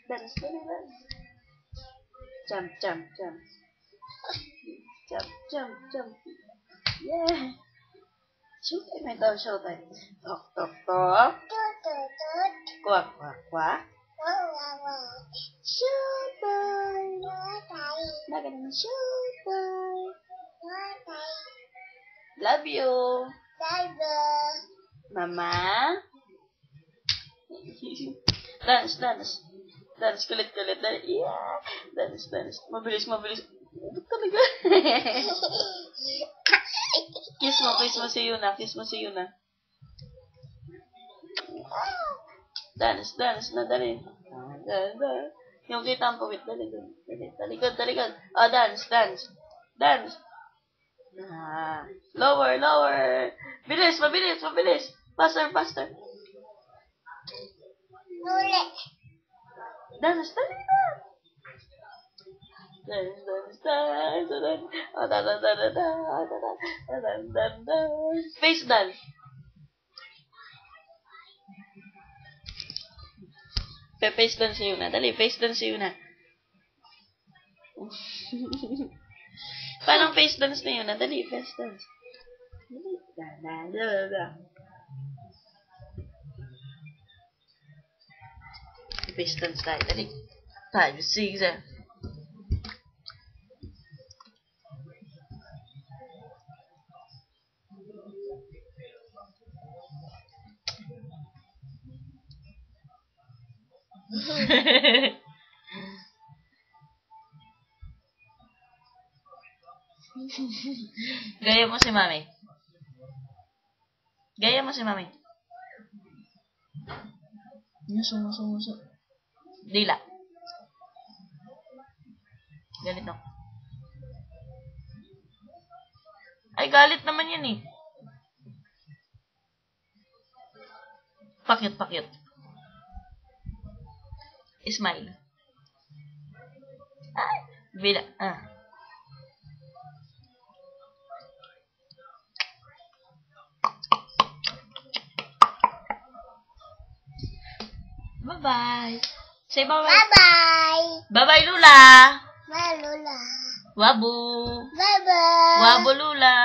Dance, dali, dance. Jump, jump, jump. Jump, jump, jump. Yeah. Showtime ito, showtime. Tok, tok, tok. Quack, quack, quack. Showtime. Baga naman, showtime. Love you. Mama. Dance, dance. Dance, kulit-kulit. Yeah. Dance, dance. Mabilis, mabilis. Ba't talaga? Kiss mo si Yuna. Kiss mo si Yuna. Dance, dance na, dali. Dance. Yung kita ang pawit, dali, dali. Talikod, talikod. Oh, dance, dance. Dance. Lower, lower. Bilis, mabilis, mabilis. Faster, faster. Dance, dali na. Dance, dance, dance, dance. Oh, da, da, da, da, da, da, da, da, da. Face dance. Face dance yun na. Dali, face dance yun na. Paano face dance na yun na? Dali, face dance. Dali. Da, da, da, da. Face dance tayo. Dali. 5, 6, 7. Gaya mo si Mami. Gaya mo si Mami. Muso. Dila. Ganito. Ay, galit naman yan eh. Pakyut. Smile. Ay, bila. Bye-bye. Say bye-bye. Bye-bye. Bye-bye, Lula. Bye, Lola. Wabu. Bye-bye. Wabu, Lula.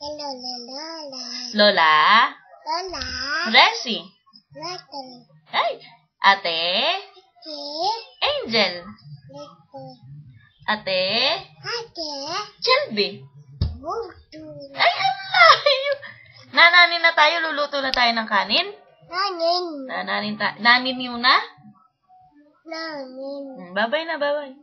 Hello, Lola. Lola. Lola. Resi. Little. Ay, Ate. Angel. Little. Ate. Ate. Shelby. Buto. Ay, alayo. Nananin na tayo. Luluto na tayo ng kanin. Nanin. Nanin Yuna. Nanin. Bye-bye na, bye-bye.